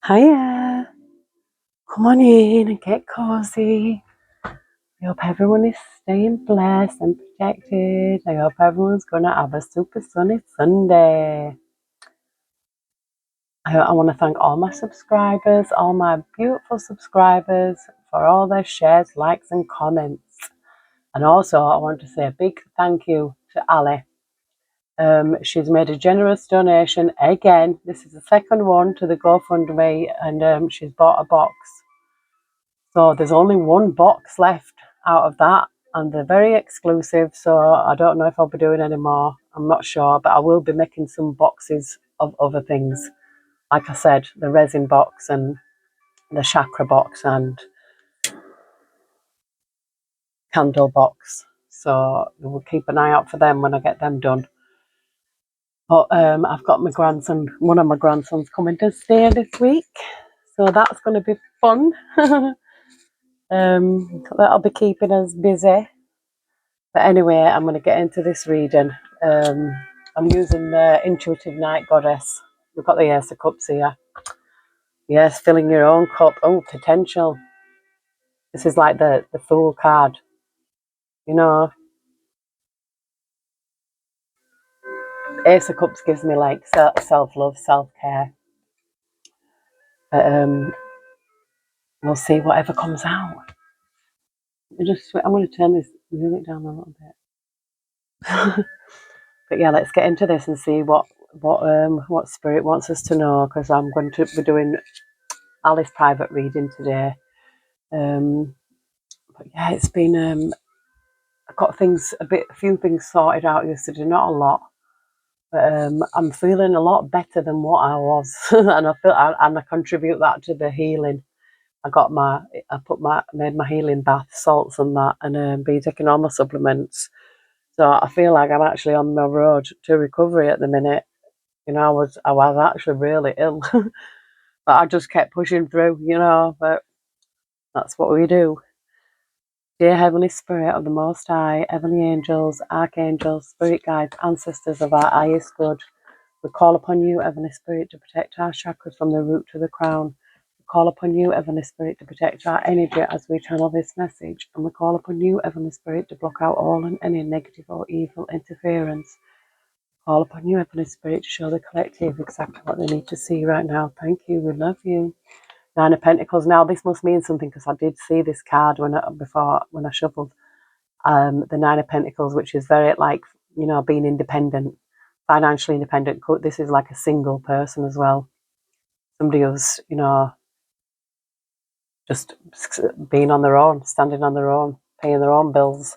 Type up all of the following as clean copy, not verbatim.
Hiya, come on in and get cozy. I hope everyone is staying blessed and protected. I hope everyone's gonna have a super sunny Sunday. I want to thank all my subscribers, all my beautiful subscribers, for all their shares, likes, and comments. And also, I want to say a big thank you to Ali. She's made a generous donation again. This is the second one to the GoFundMe, and she's bought a box. So there's only one box left out of that, and they're very exclusive. So I don't know if I'll be doing any more. I'm not sure, but I will be making some boxes of other things. Like I said, the resin box and the chakra box and candle box. So we'll keep an eye out for them when I get them done. But I've got my grandson, one of my grandsons coming to stay this week. So that's going to be fun. That'll be keeping us busy. But anyway, I'm going to get into this reading. I'm using the Intuitive Night Goddess. We've got the Ace of Cups here. Yes, filling your own cup. Oh, potential. This is like the Fool card. You know, Ace of Cups gives me like self-love, self-care. But we'll see whatever comes out. I'm going to turn this music down a little bit. But yeah, let's get into this and see what Spirit wants us to know, because I'm going to be doing Ali's private reading today. But yeah, it's been I got a few things sorted out yesterday, not a lot, but I'm feeling a lot better than what I was, and I contribute that to the healing. Made my healing bath salts and that, and been taking all my supplements. So I feel like I'm actually on my road to recovery at the minute. You know, I was actually really ill, but I just kept pushing through. But that's what we do. Dear Heavenly Spirit of the Most High, Heavenly Angels, Archangels, Spirit Guides, Ancestors of our highest good, we call upon you, Heavenly Spirit, to protect our chakras from the root to the crown. We call upon you, Heavenly Spirit, to protect our energy as we channel this message. And we call upon you, Heavenly Spirit, to block out all and any negative or evil interference. We call upon you, Heavenly Spirit, to show the collective exactly what they need to see right now. Thank you. We love you. Nine of Pentacles. Now, this must mean something, because I did see this card when I shuffled. The Nine of Pentacles, which is very like, being independent, financially independent. This is like a single person as well. Somebody who's, just being on their own, standing on their own, paying their own bills.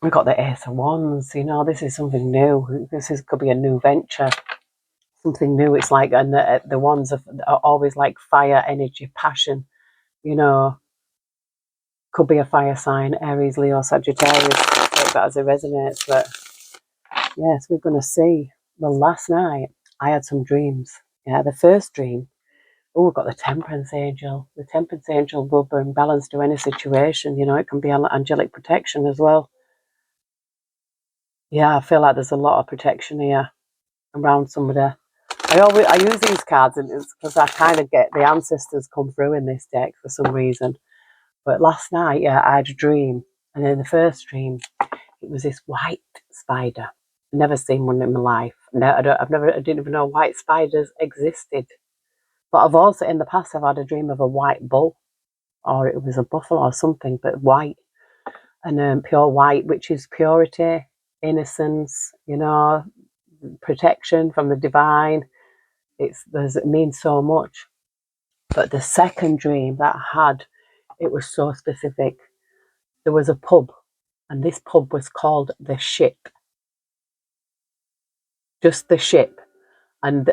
We've got the Ace of Wands. This is something new. Could be a new venture. Something new. It's like, and the wands are always like fire, energy, passion. Could be a fire sign, Aries, Leo, Sagittarius. Take that as it resonates. But yes, we're going to see. Well, last night I had some dreams. Yeah, the first dream. Oh, we've got the Temperance Angel. The Temperance Angel will bring balance to any situation. It can be angelic protection as well. Yeah, I feel like there's a lot of protection here around somebody. I use these cards because I kind of get the ancestors come through in this deck for some reason. But last night, yeah, I had a dream, and in the first dream, it was this white spider. I've never seen one in my life. No, I didn't even know white spiders existed. But I've also, in the past, I've had a dream of a white bull, or it was a buffalo or something, but white, and pure white, which is purity, innocence, protection from the divine. It means so much. But the second dream that I had, it was so specific. There was a pub, and this pub was called The Ship. Just The Ship. And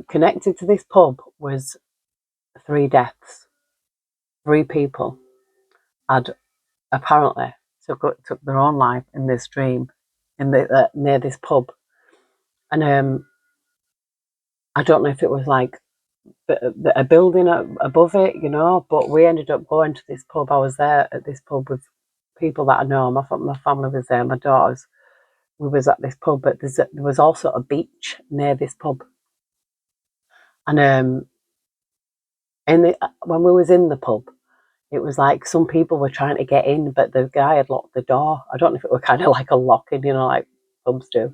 connected to this pub was 3 deaths. 3 people had apparently took their own life in this dream, near this pub. And I don't know if it was like a building above it, but we ended up going to this pub. I was there at this pub with people that I know. My family was there, my daughters. we was at this pub, but there was also a beach near this pub. And when we was in the pub, it was like some people were trying to get in, but the guy had locked the door. I don't know if it were kind of like a lock-in, like pubs do,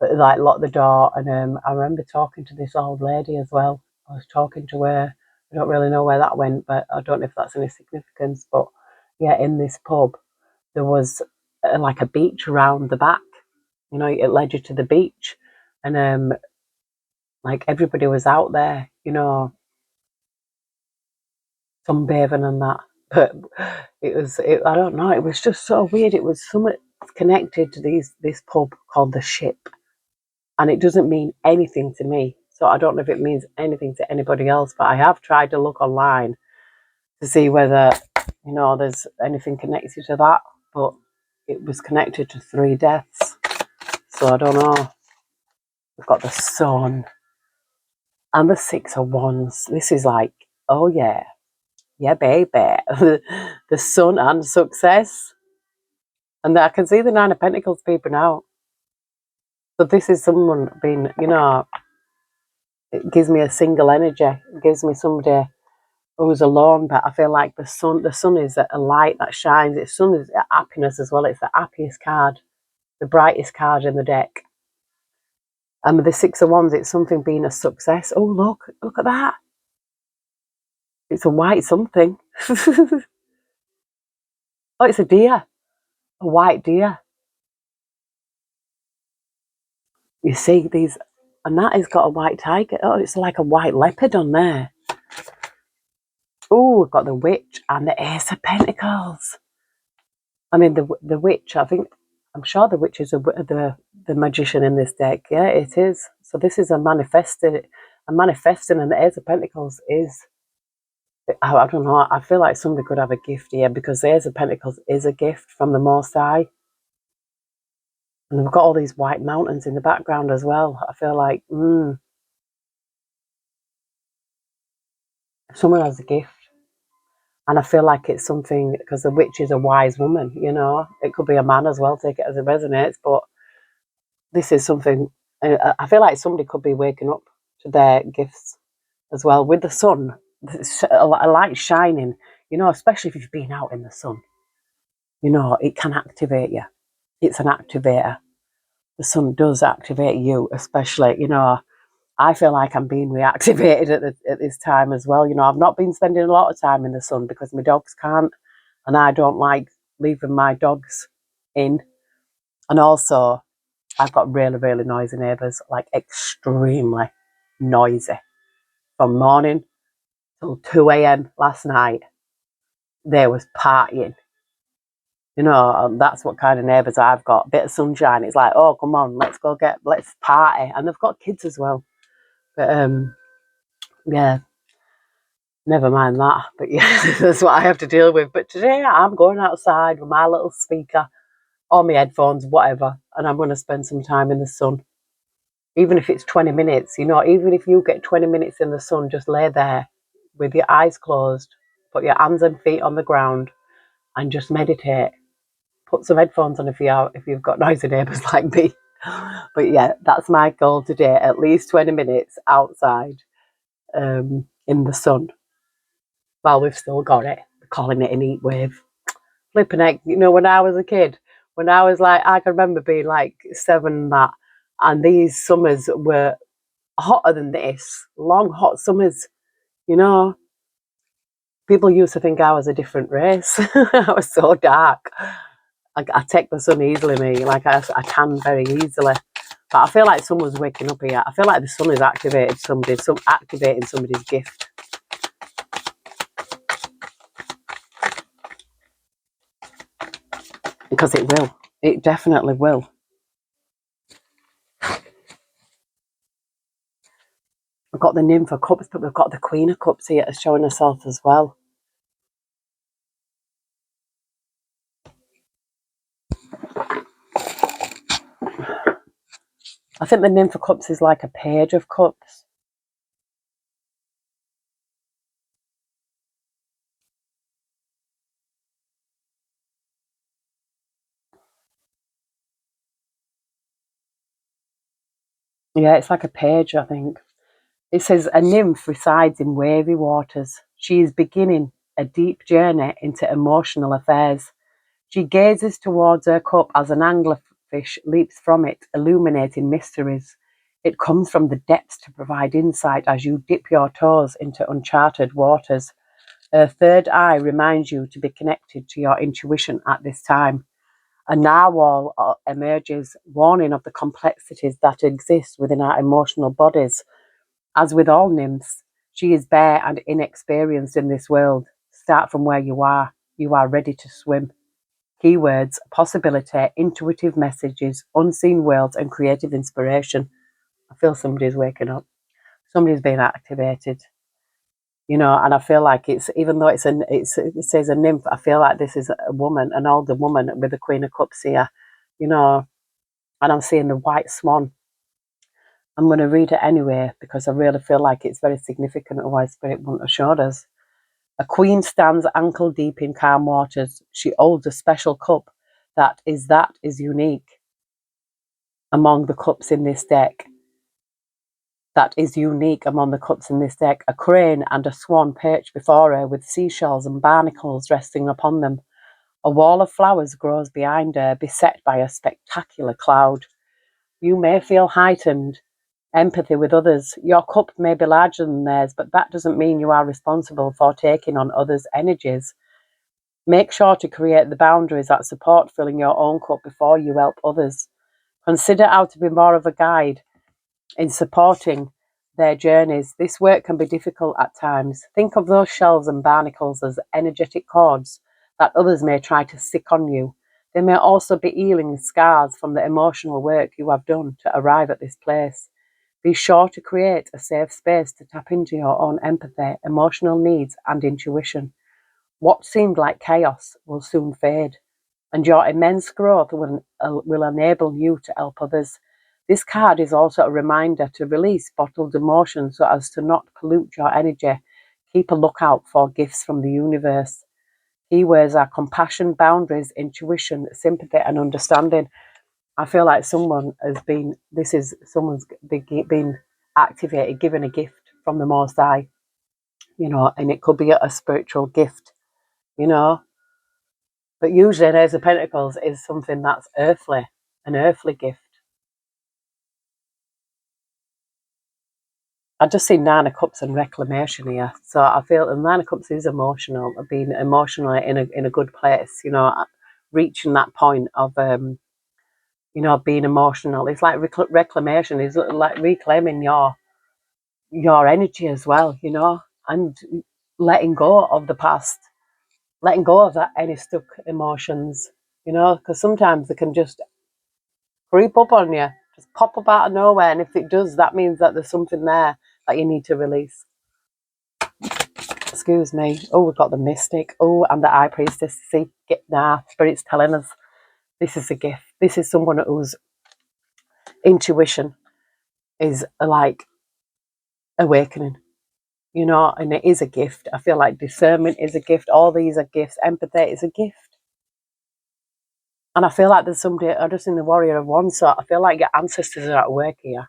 but like locked the door. And I remember talking to this old lady as well. I was talking to her. I don't really know where that went, but I don't know if that's any significance. But yeah, in this pub, there was like a beach around the back. It led you to the beach, and like everybody was out there, sunbathing and that. But I don't know, it was just so weird. It was something connected to this pub called the Ship, and it doesn't mean anything to me. So I don't know if it means anything to anybody else. But I have tried to look online to see whether there's anything connected to that. But it was connected to 3 deaths. So I don't know. We've got the Sun and the 6 of Wands. This is like, oh yeah, baby. The Sun and success. And I can see the 9 of Pentacles peeping out. So this is someone being, it gives me a single energy. It gives me somebody who's alone, but I feel like the sun is a light that shines. The sun is happiness as well. It's the happiest card, the brightest card in the deck. And with the 6 of Wands, it's something being a success. Oh, look at that. It's a white something. Oh, it's a deer. A white deer. You see these, and that has got a white tiger. Oh, it's like a white leopard on there. Oh, we've got the Witch and the Ace of Pentacles. I mean, the Witch, I'm sure the Witch is the magician in this deck. Yeah, it is. So this is a manifesting, and the Ace of Pentacles is, I don't know, I feel like somebody could have a gift here, because the Ace of Pentacles is a gift from the Most High. And we've got all these white mountains in the background as well. I feel like, someone has a gift. And I feel like it's something, because the Witch is a wise woman, It could be a man as well, take it as it resonates. But this is something, I feel like somebody could be waking up to their gifts as well. With the sun, a light shining, especially if you've been out in the sun, it can activate you. It's an activator. The sun does activate you, especially, I feel like I'm being reactivated at this time as well. I've not been spending a lot of time in the sun because my dogs can't, and I don't like leaving my dogs in. And also, I've got really, really noisy neighbours, like extremely noisy. From morning till 2 a.m. last night, they was partying. That's what kind of neighbours I've got. Bit of sunshine, it's like, oh, come on, let's party. And they've got kids as well. But yeah, never mind that. But yeah, that's what I have to deal with. But today I'm going outside with my little speaker or my headphones, whatever, and I'm going to spend some time in the sun. Even if it's 20 minutes, even if you get 20 minutes in the sun, just lay there with your eyes closed, put your hands and feet on the ground, and just meditate. Put some headphones on if you've got noisy neighbours like me. But yeah, that's my goal today, at least 20 minutes outside in the sun while we've still got it. We're calling it an heat wave. Flipping heck, when I was a kid, when I was like, I can remember being like 7 and that, and these summers were hotter than this, long hot summers, people used to think I was a different race. I was so dark. I take the sun easily, me, like I tan very easily. But I feel like someone's waking up here. I feel like the sun has activated activating somebody's gift. Because it will. It definitely will. We've got the Nymph of Cups, but we've got the Queen of Cups here showing herself as well. I think the Nymph of Cups is like a Page of Cups. Yeah, it's like a page, I think. It says, a nymph resides in wavy waters. She is beginning a deep journey into emotional affairs. She gazes towards her cup as an anglerfish leaps from it, illuminating mysteries. It comes from the depths to provide insight as you dip your toes into uncharted waters. Her third eye reminds you to be connected to your intuition at this time. A narwhal emerges, warning of the complexities that exist within our emotional bodies. As with all nymphs, she is bare and inexperienced in this world. Start from where you are. You are ready to swim. Keywords: possibility, intuitive messages, unseen worlds, and creative inspiration. I feel somebody's waking up. Somebody's being activated. And I feel like it's, even though it says a nymph, I feel like this is a woman, an older woman with the Queen of Cups here, you know, and I'm seeing the white swan. I'm going to read it anyway because I really feel like it's very significant, otherwise Spirit wouldn't have showed us. A queen stands ankle deep in calm waters. She holds a special cup that is unique among the cups in this deck. That is unique among the cups in this deck. A crane and a swan perch before her with seashells and barnacles resting upon them. A wall of flowers grows behind her, beset by a spectacular cloud. You may feel heightened empathy with others. Your cup may be larger than theirs, but that doesn't mean you are responsible for taking on others' energies. Make sure to create the boundaries that support filling your own cup before you help others. Consider how to be more of a guide in supporting their journeys. This work can be difficult at times. Think of those shells and barnacles as energetic cords that others may try to stick on you. They may also be healing scars from the emotional work you have done to arrive at this place. Be sure to create a safe space to tap into your own empathy, emotional needs, and intuition. What seemed like chaos will soon fade, and your immense growth will enable you to help others. This card is also a reminder to release bottled emotions so as to not pollute your energy. Keep a lookout for gifts from the universe. Keywords are compassion, boundaries, intuition, sympathy, and understanding. I feel like someone's been activated, given a gift from the Most High, and it could be a spiritual gift, you know. But usually, an Ace of Pentacles is something that's earthly, an earthly gift. I just see Nine of Cups and reclamation here, so I feel the Nine of Cups is emotional, being emotionally in a good place, reaching that point of being emotional. It's like reclamation is like reclaiming your energy as well, and letting go of the past, letting go of that any stuck emotions, because sometimes they can just creep up on you, just pop up out of nowhere, and if it does, that means that there's something there that you need to release. Excuse me. Oh, we've got the Mystic. Oh, and the High Priestess. See, Spirit's telling us this is a gift. This is someone whose intuition is like awakening, and it is a gift. I feel like discernment is a gift. All these are gifts. Empathy is a gift. And I feel like there's somebody, I just in the Warrior of Wands, so I feel like your ancestors are at work here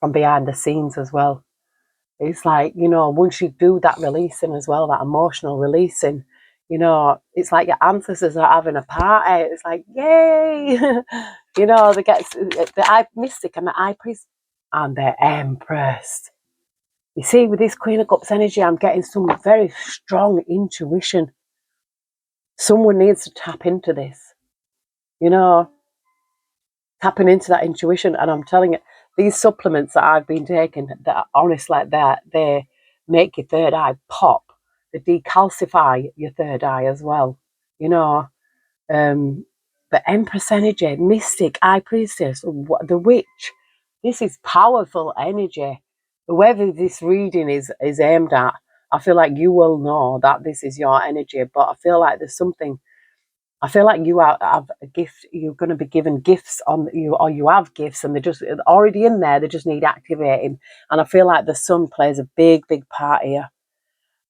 from behind the scenes as well. It's like, once you do that releasing as well, that emotional releasing, it's like your ancestors are having a party. It's like, yay! They get the Mystic and the High Priest and the Empress. You see, with this Queen of Cups energy, I'm getting some very strong intuition. Someone needs to tap into this, tapping into that intuition. And I'm telling you, these supplements that I've been taking, that are honest like that, they make your third eye pop. They decalcify your third eye as well, you know. The Empress energy, Mystic, High Priestess, the Witch. This is powerful energy. Whoever this reading is aimed at, I feel like you will know that this is your energy. But I feel like there's something. I feel like you have a gift. You're going to be given gifts on you, or you have gifts, and they're just already in there. They just need activating. And I feel like the sun plays a big, big part here.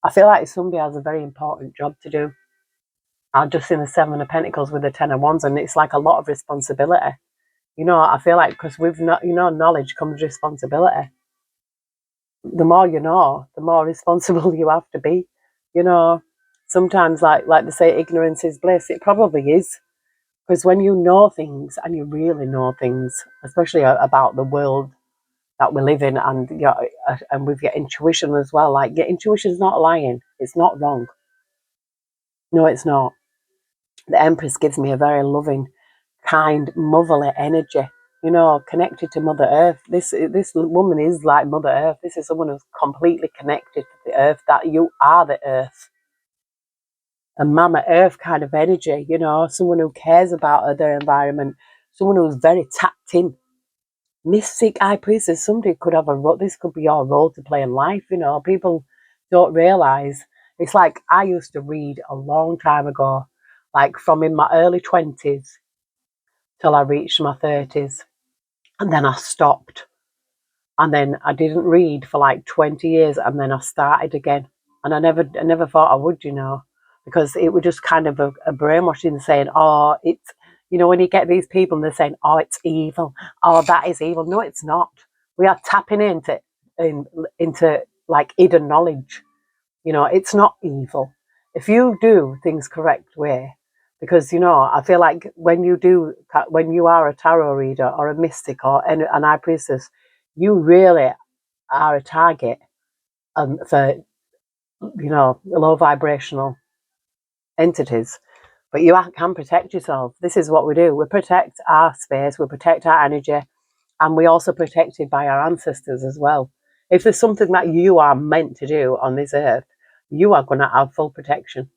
I feel like somebody has a very important job to do. I'm just in the Seven of Pentacles with the Ten of Wands, and it's like a lot of responsibility. You know, I feel like because we've not, you know, knowledge comes responsibility. The more you know, the more responsible you have to be. You know, sometimes like they say, ignorance is bliss. It probably is, because when you know things and you really know things, especially about the world that we live in, and and with your intuition as well. Like your intuition is not lying; it's not wrong. No, it's not. The Empress gives me a very loving, kind, motherly energy. You know, connected to Mother Earth. This woman is like Mother Earth. This is someone who's completely connected to the Earth. That you are the Earth, a Mama Earth kind of energy. You know, someone who cares about their environment, someone who's very tapped in. Mystic High Priestess. Somebody could have a role. This could be your role to play in life. You know, people don't realize. It's like I used to read a long time ago, like from in my early 20s till I reached my 30s. And then I stopped. And then I didn't read for like 20 years. And then I started again. And I never thought I would, you know, because it was just kind of a brainwashing saying, oh, it's, you know, when you get these people and they're saying, oh, it's evil. Oh, that is evil. No, it's not. We are tapping into like hidden knowledge. You know, it's not evil. If you do things correct way, because, you know, I feel like when you are a tarot reader or a mystic or an high priestess, you really are a target for, you know, low vibrational entities. But you can protect yourself. This is what we do. We protect our space, we protect our energy, and we also protected by our ancestors as well. If there's something that you are meant to do on this earth, you are going to have full protection,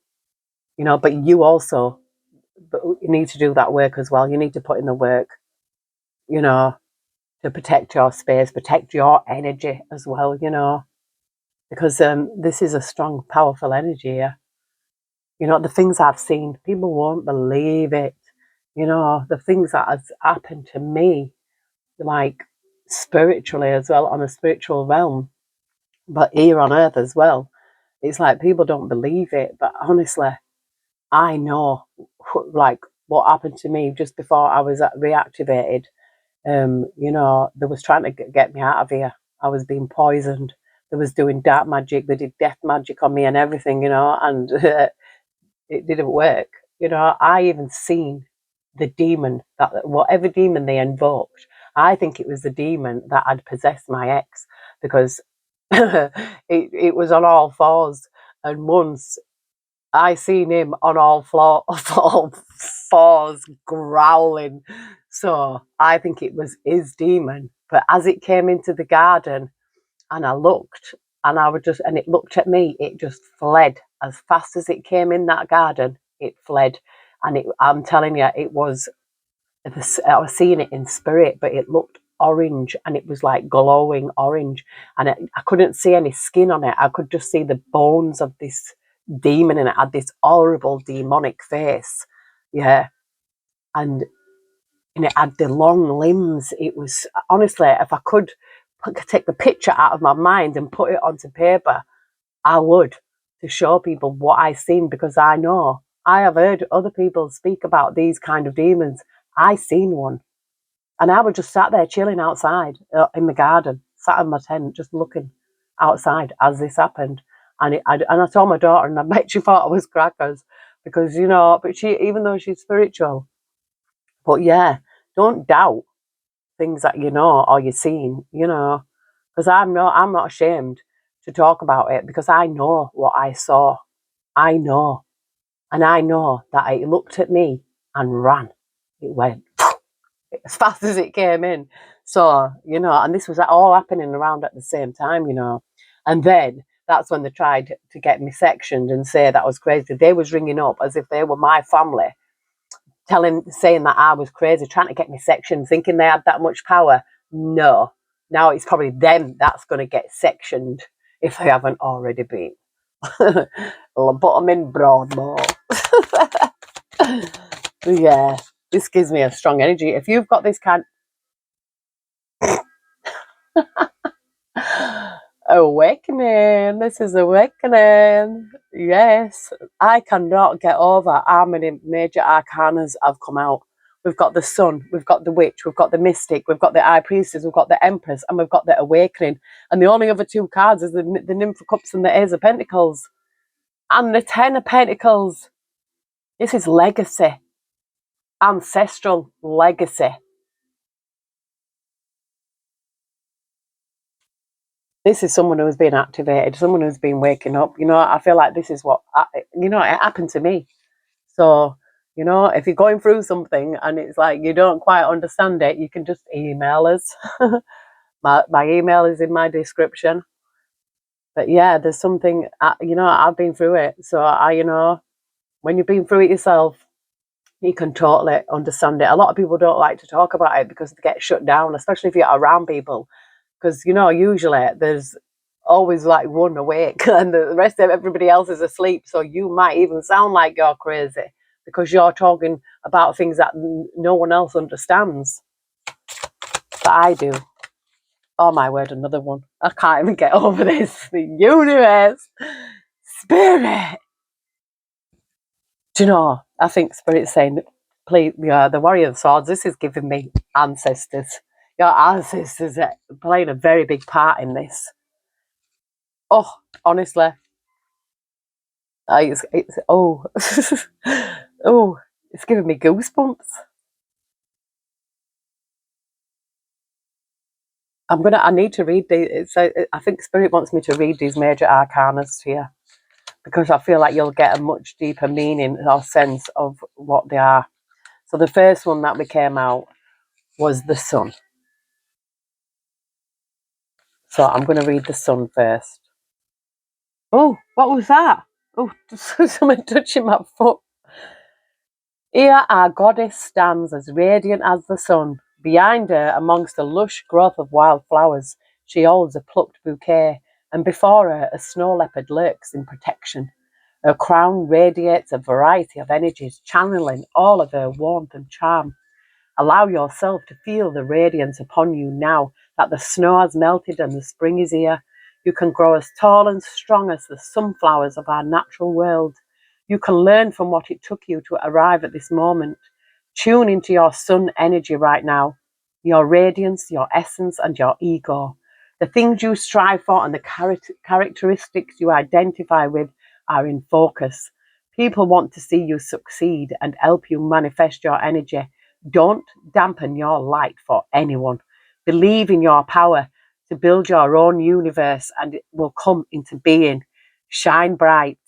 you know, but you need to do that work as well. You need to put in the work, you know, to protect your space, protect your energy as well, you know, because this is a strong, powerful energy here. You know, the things I've seen, people won't believe it. You know, the things that has happened to me, like spiritually as well, on a spiritual realm, but here on earth as well. It's like people don't believe it, but honestly, I know like what happened to me just before I was reactivated. You know, they was trying to get me out of here. I was being poisoned. They was doing dark magic. They did death magic on me and everything, you know, and it didn't work. You know, I even seen the demon, that whatever demon they invoked. I think it was the demon that had possessed my ex, because it was on all fours, and once I seen him on all fours growling. So I think it was his demon. But as it came into the garden and I looked, and it looked at me, it just fled. As fast as it came in that garden, it fled. And I'm telling you, I was seeing it in spirit, but it looked orange, and it was like glowing orange, and I couldn't see any skin on it. I could just see the bones of this demon, and it had this horrible demonic face. Yeah. And it had the long limbs. It was, honestly, if I could take the picture out of my mind and put it onto paper, I would, to show people what I seen, because I know I have heard other people speak about these kind of demons. I seen one. And I was just sat there chilling outside in the garden, sat in my tent, just looking outside as this happened. And I told my daughter, and I bet she thought I was crackers, because, you know, but she, even though she's spiritual, but yeah, don't doubt things that you know or you've seen, you know, because I'm not ashamed to talk about it, because I know what I saw. I know. And I know that it looked at me and ran. It went as fast as it came in. So, you know, and this was all happening around at the same time, you know. And then that's when they tried to get me sectioned and say that I was crazy. They was ringing up as if they were my family, saying that I was crazy, trying to get me sectioned, thinking they had that much power. No. Now it's probably them that's going to get sectioned if they haven't already been. Well, put them in Broadmoor. Yeah, this gives me a strong energy. If you've got this kind awakening, this is awakening. Yes, I cannot get over how many major arcanas have come out. we've got the sun, we've got the witch, we've got the mystic, we've got the high priestess, we've got the empress, and we've got the awakening. And the only other two cards is the Nymph of Cups and the Ace of Pentacles. And the Ten of Pentacles. This is legacy. Ancestral legacy. This is someone who's been activated, someone who's been waking up. You know, I feel like this is what, you know, it happened to me. So, you know, if you're going through something and it's like you don't quite understand it, you can just email us. my email is in my description. But yeah, there's something, you know, I've been through it. So you know, when you've been through it yourself, you can totally understand it. A lot of people don't like to talk about it because they get shut down, especially if you're around people. Because, you know, usually there's always like one awake and the rest of everybody else is asleep. So you might even sound like you're crazy because you're talking about things that no one else understands. But I do. Oh my word, another one. I can't even get over this. The universe. Spirit. Do you know, I think Spirit's saying, please, yeah, the Warrior of Swords, this is giving me ancestors. Your ancestors are playing a very big part in this. Oh, honestly. It's oh, oh, it's giving me goosebumps. I need to read these. I think Spirit wants me to read these major arcanas here because I feel like you'll get a much deeper meaning or sense of what they are. So the first one that we came out was the sun. So I'm going to read the sun first. Oh, what was that? Oh, someone touching my foot. Here our goddess stands as radiant as the sun. Behind her, amongst a lush growth of wild flowers, she holds a plucked bouquet, and before her a snow leopard lurks in protection. Her crown radiates a variety of energies, channeling all of her warmth and charm. Allow yourself to feel the radiance upon you now that the snow has melted and the spring is here. You can grow as tall and strong as the sunflowers of our natural world. You can learn from what it took you to arrive at this moment. Tune into your sun energy right now, your radiance, your essence, and your ego. The things you strive for and the characteristics you identify with are in focus. People want to see you succeed and help you manifest your energy. Don't dampen your light for anyone. Believe in your power to build your own universe and it will come into being. Shine bright.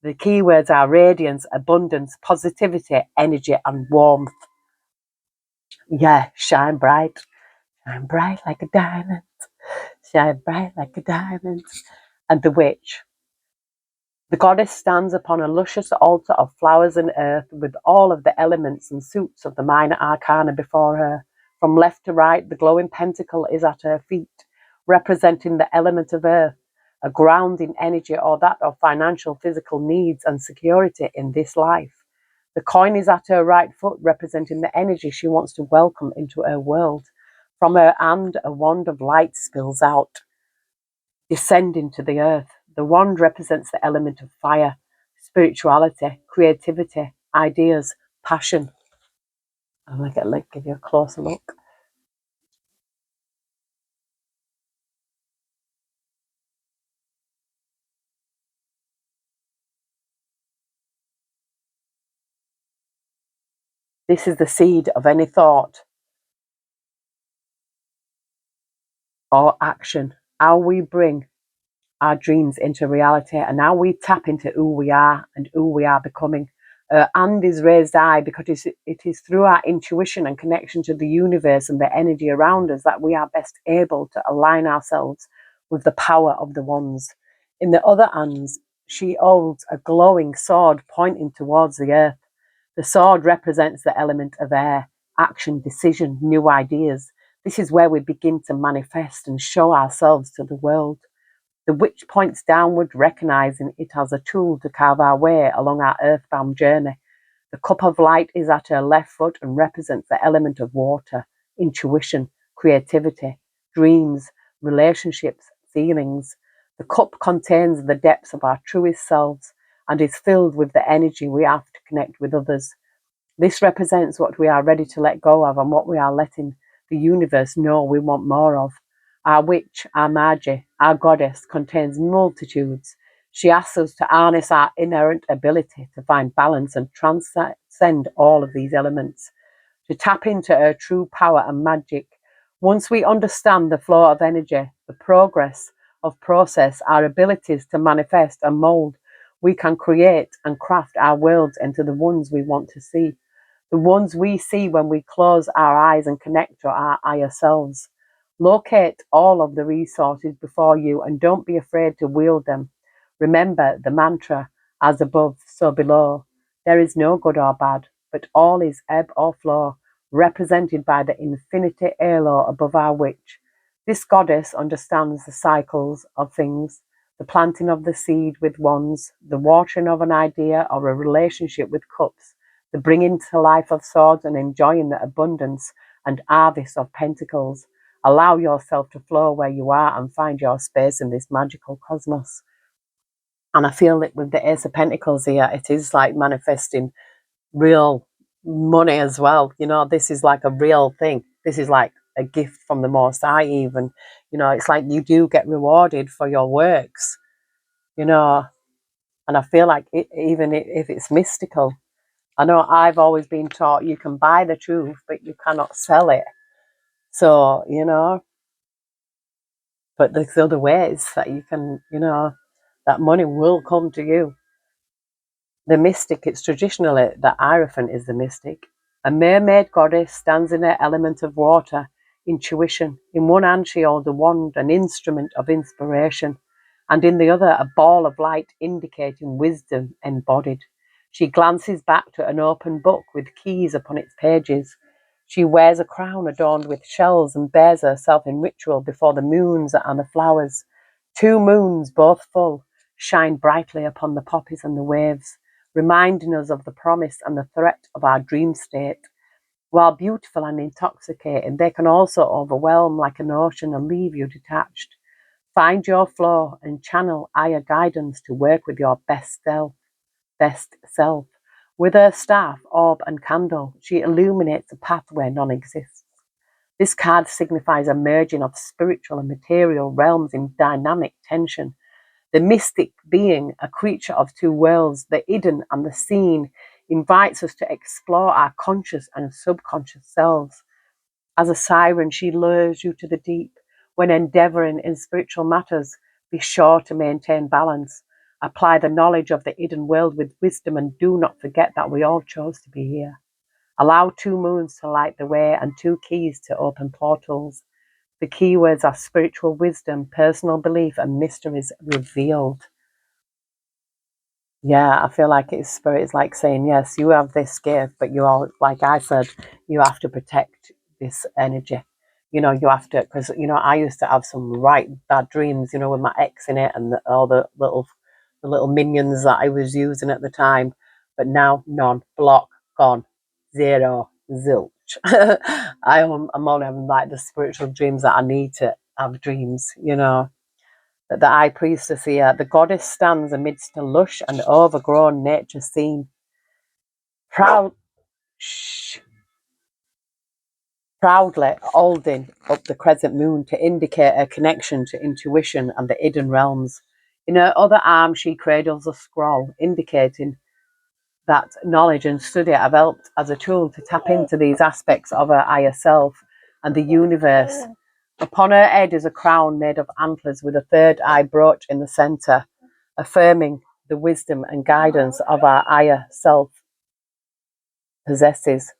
The keywords are radiance, abundance, positivity, energy, and warmth. Yeah, shine bright. Shine bright like a diamond. Shine bright like a diamond. And the witch. The goddess stands upon a luscious altar of flowers and earth with all of the elements and suits of the minor arcana before her. From left to right, the glowing pentacle is at her feet, representing the element of earth, a grounding energy or that of financial, physical needs and security in this life. The coin is at her right foot, representing the energy she wants to welcome into her world. From her hand, a wand of light spills out, descending to the earth. The wand represents the element of fire, spirituality, creativity, ideas, passion. I'm going to give you a closer look. This is the seed of any thought or action. How we bring our dreams into reality and how we tap into who we are and who we are becoming. And is raised high because it is through our intuition and connection to the universe and the energy around us that we are best able to align ourselves with the power of the wands. In the other hands, she holds a glowing sword pointing towards the earth. The sword represents the element of air, action, decision, new ideas. This is where we begin to manifest and show ourselves to the world. The witch points downward, recognizing it as a tool to carve our way along our earthbound journey. The cup of light is at her left foot and represents the element of water, intuition, creativity, dreams, relationships, feelings. The cup contains the depths of our truest selves and is filled with the energy we have to connect with others. This represents what we are ready to let go of and what we are letting the universe know we want more of. Our witch, our Magi, our goddess contains multitudes. She asks us to harness our inherent ability to find balance and transcend all of these elements, to tap into her true power and magic. Once we understand the flow of energy, the progress of process, our abilities to manifest and mold, we can create and craft our worlds into the ones we want to see, the ones we see when we close our eyes and connect to our higher selves. Locate all of the resources before you and don't be afraid to wield them. Remember the mantra, as above, so below. There is no good or bad, but all is ebb or flow, represented by the infinity halo above our witch. This goddess understands the cycles of things, the planting of the seed with wands, the watering of an idea or a relationship with cups, the bringing to life of swords and enjoying the abundance and harvest of pentacles. Allow yourself to flow where you are and find your space in this magical cosmos. And I feel that with the Ace of Pentacles here, it is like manifesting real money as well. You know, this is like a real thing. This is like a gift from the Most High even. You know, it's like you do get rewarded for your works, you know. And I feel like even if it's mystical, I know I've always been taught you can buy the truth, but you cannot sell it. So, you know, but there's other ways that you can, you know, that money will come to you. The mystic, it's traditionally the Hierophant is the mystic. A mermaid goddess stands in her element of water, intuition. In one hand she holds a wand, an instrument of inspiration, and in the other a ball of light indicating wisdom embodied. She glances back to an open book with keys upon its pages. She wears a crown adorned with shells and bears herself in ritual before the moons and the flowers. 2 moons, both full, shine brightly upon the poppies and the waves, reminding us of the promise and the threat of our dream state. While beautiful and intoxicating, they can also overwhelm like an ocean and leave you detached. Find your flow and channel higher guidance to work with your best self. With her staff, orb, and candle, she illuminates a path where none exists. This card signifies a merging of spiritual and material realms in dynamic tension. The mystic being, a creature of 2 worlds, the hidden and the seen, invites us to explore our conscious and subconscious selves. As a siren, she lures you to the deep. When endeavoring in spiritual matters, be sure to maintain balance. Apply the knowledge of the hidden world with wisdom and do not forget that we all chose to be here. Allow 2 moons to light the way and 2 keys to open portals. The keywords are spiritual wisdom, personal belief, and mysteries revealed. Yeah, I feel like it's spirit is like saying, yes, you have this gift, but you all, like I said, you have to protect this energy. You know, you have to, because, you know, I used to have some right bad dreams, you know, with my ex in it and all the little minions that I was using at the time. But now, none, block, gone, zero, zilch. I'm only having like the spiritual dreams that I need to have dreams, you know. The high priestess here, the goddess stands amidst a lush and overgrown nature scene, proud, proudly holding up the crescent moon to indicate her connection to intuition and the hidden realms. In her other arm, she cradles a scroll, indicating that knowledge and study have helped as a tool to tap into these aspects of her higher self and the universe. Upon her head is a crown made of antlers with a third eye brooch in the centre, affirming the wisdom and guidance of our higher self possesses.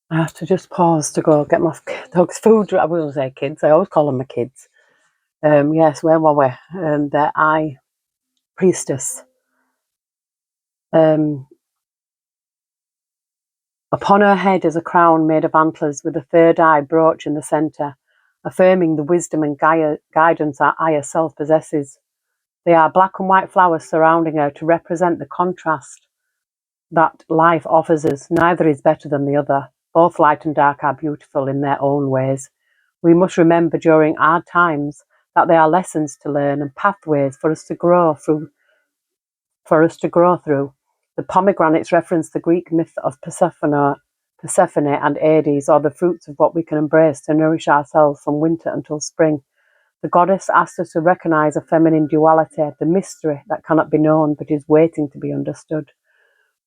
I have to just pause to go get my dog's food. I will say kids. I always call them my kids. Yes, where were we? The high priestess. Upon her head is a crown made of antlers with a third eye brooch in the centre, affirming the wisdom and guidance our higher self possesses. They are black and white flowers surrounding her to represent the contrast that life offers us. Neither is better than the other. Both light and dark are beautiful in their own ways. We must remember during hard times that they are lessons to learn and pathways for us to grow through. The pomegranates reference the Greek myth of Persephone and Hades, or the fruits of what we can embrace to nourish ourselves from winter until spring. The goddess asked us to recognize a feminine duality, the mystery that cannot be known but is waiting to be understood.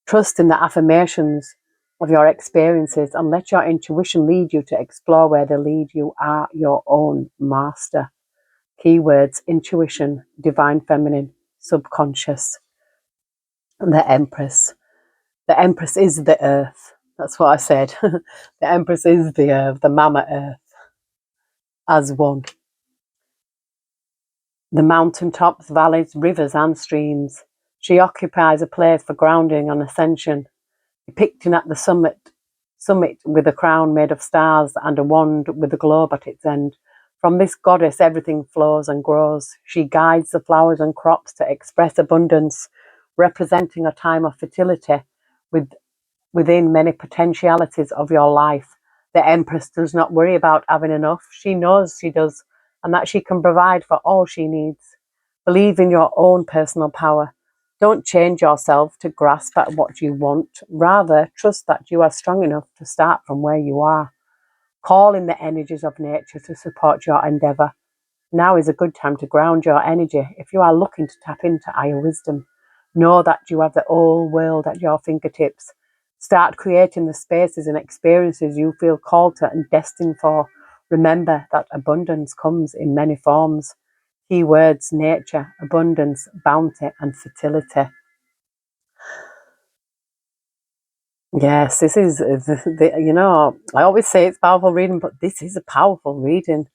Trust in the affirmations of your experiences and let your intuition lead you to explore where they lead. You are your own master. Keywords: intuition, divine feminine, subconscious, and the Empress. The Empress is the earth. That's what I said. The Empress is the earth, the Mama Earth, as one. The mountaintops, valleys, rivers, and streams. She occupies a place for grounding and ascension, depicting at the summit with a crown made of stars and a wand with a globe at its end. From this goddess, everything flows and grows. She guides the flowers and crops to express abundance, representing a time of fertility within many potentialities of your life. The Empress does not worry about having enough. She knows she does, and that she can provide for all she needs. Believe in your own personal power. Don't change yourself to grasp at what you want. Rather, trust that you are strong enough to start from where you are. Call in the energies of nature to support your endeavour. Now is a good time to ground your energy if you are looking to tap into higher wisdom. Know that you have the whole world at your fingertips. Start creating the spaces and experiences you feel called to and destined for. Remember that abundance comes in many forms. Keywords: nature, abundance, bounty, and fertility. Yes, this is, I always say it's powerful reading, but this is a powerful reading.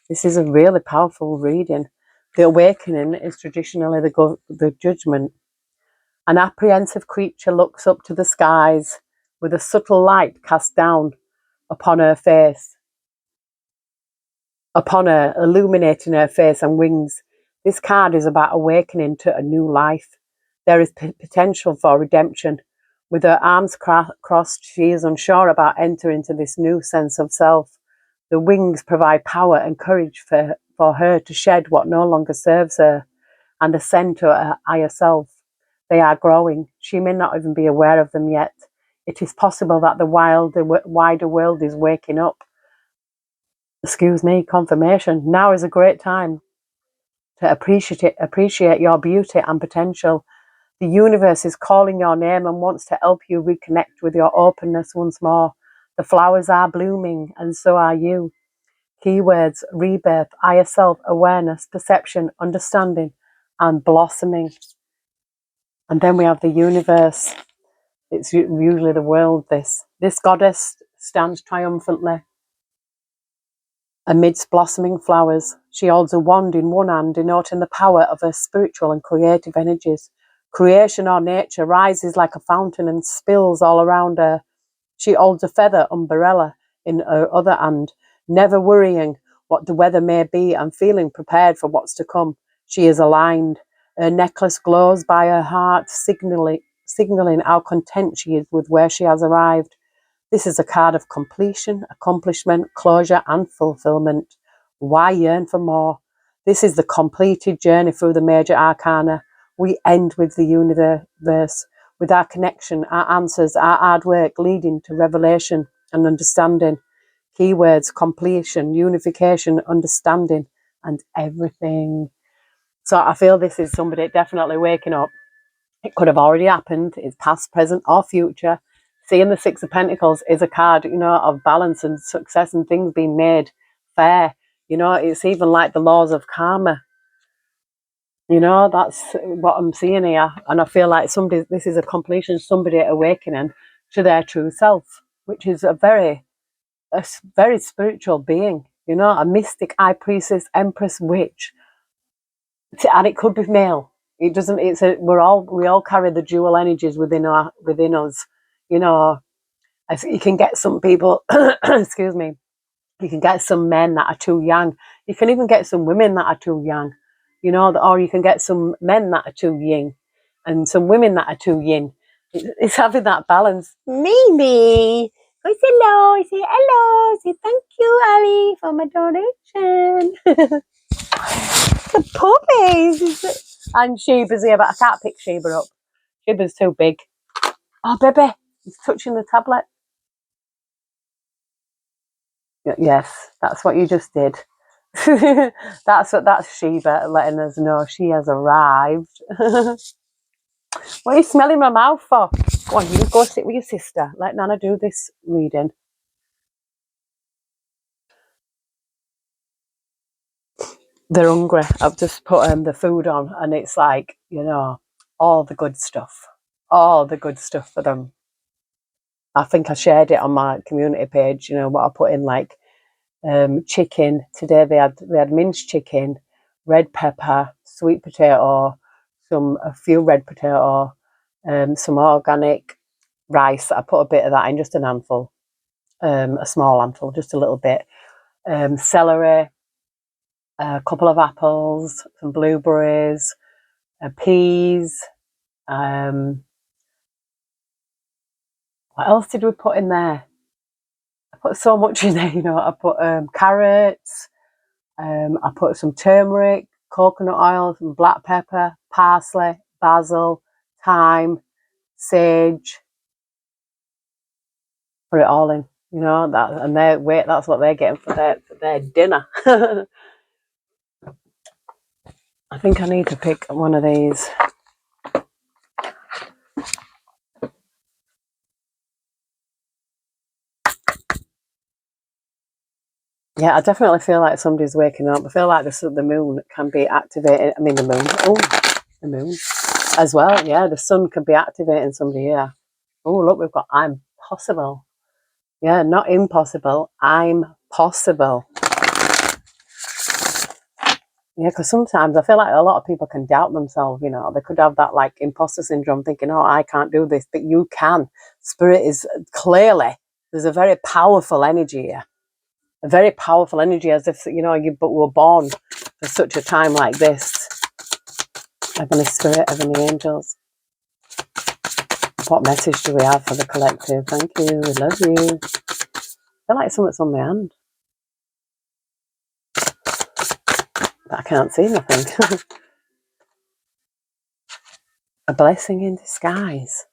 This is a really powerful reading. The awakening is traditionally the judgment. An apprehensive creature looks up to the skies with a subtle light cast down upon her face, upon her, illuminating her face and wings. This card is about awakening to a new life. There is potential for redemption. With her arms crossed, she is unsure about entering into this new sense of self. The wings provide power and courage for her to shed what no longer serves her and ascend to her higher self. They are growing. She may not even be aware of them yet. It is possible that the wider world is waking up. Confirmation. Now is a great time to appreciate your beauty and potential. The universe is calling your name and wants to help you reconnect with your openness once more. The flowers are blooming, and so are you. Keywords: rebirth, higher self, awareness, perception, understanding, and blossoming. And then we have the universe. It's usually the world. This goddess stands triumphantly amidst blossoming flowers. She holds a wand in one hand, denoting the power of her spiritual and creative energies. Creation or nature rises like a fountain and spills all around her. She holds a feather umbrella in her other hand, never worrying what the weather may be and feeling prepared for what's to come. She is aligned. Her necklace glows by her heart, signaling how content she is with where she has arrived. This is a card of completion, accomplishment, closure, and fulfillment. Why yearn for more? This is the completed journey through the major arcana. We end with the universe, with our connection, our answers, our hard work leading to revelation and understanding. Keywords: completion, unification, understanding, and everything. So I feel this is somebody definitely waking up. It could have already happened. It's past, present, or future. Seeing the Six of Pentacles is a card, of balance and success and things being made fair. It's even like the laws of karma. That's what I'm seeing here. And I feel like this is a completion, somebody awakening to their true self, which is a very spiritual being, a mystic, high priestess, empress, witch. And it could be male. It doesn't. We all carry the dual energies within us. You can get some people. Excuse me. You can get some men that are too young. You can even get some women that are too young. Or you can get some men that are too yin, and some women that are too yin. It's having that balance. Mimi, say hello. Say hello. Say thank you, Ali, for my donation. The puppies. And Sheba's here, but I can't pick Sheba up. Sheba's too big. Oh, baby, he's touching the tablet. Yes, that's what you just did. That's Sheba letting us know she has arrived. What are you smelling my mouth for? Go on, you go sit with your sister. Let Nana do this reading. They're hungry. I've just put the food on, and it's like, all the good stuff. All the good stuff for them. I think I shared it on my community page, what I put in, like chicken. Today they had minced chicken, red pepper, sweet potato, a few red potato, some organic rice. I put a bit of that in, just an handful, a small handful, just a little bit. Celery, a couple of apples, some blueberries, peas. What else did we put in there? I put so much in there. I put carrots. I put some turmeric, coconut oil, some black pepper, parsley, basil, thyme, sage. Put it all in, that's what they're getting for their dinner. I think I need to pick one of these. Yeah, I definitely feel like somebody's waking up. I feel like the moon can be activated. I mean, the moon. Oh, the moon as well. Yeah, the sun can be activating somebody here. Oh, look, we've got I'm possible. Yeah, not impossible. I'm possible. Yeah, because sometimes I feel like a lot of people can doubt themselves. They could have that like imposter syndrome, thinking, "Oh, I can't do this," but you can. Spirit is clearly, there's a very powerful energy here. A very powerful energy, as if you were born for such a time like this. Heavenly Spirit, Heavenly Angels, what message do we have for the collective? Thank you, we love you. I feel like something's on my hand, but I can't see nothing. A blessing in disguise.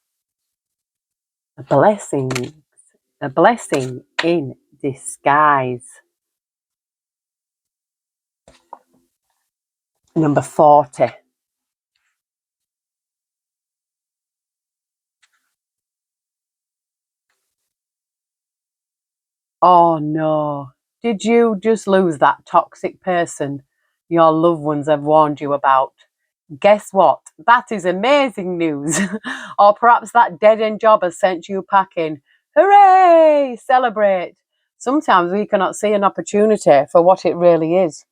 A blessing in disguise. Number 40. Oh no. Did you just lose that toxic person your loved ones have warned you about? Guess what? That is amazing news. Or perhaps that dead end job has sent you packing. Hooray! Celebrate. Sometimes we cannot see an opportunity for what it really is.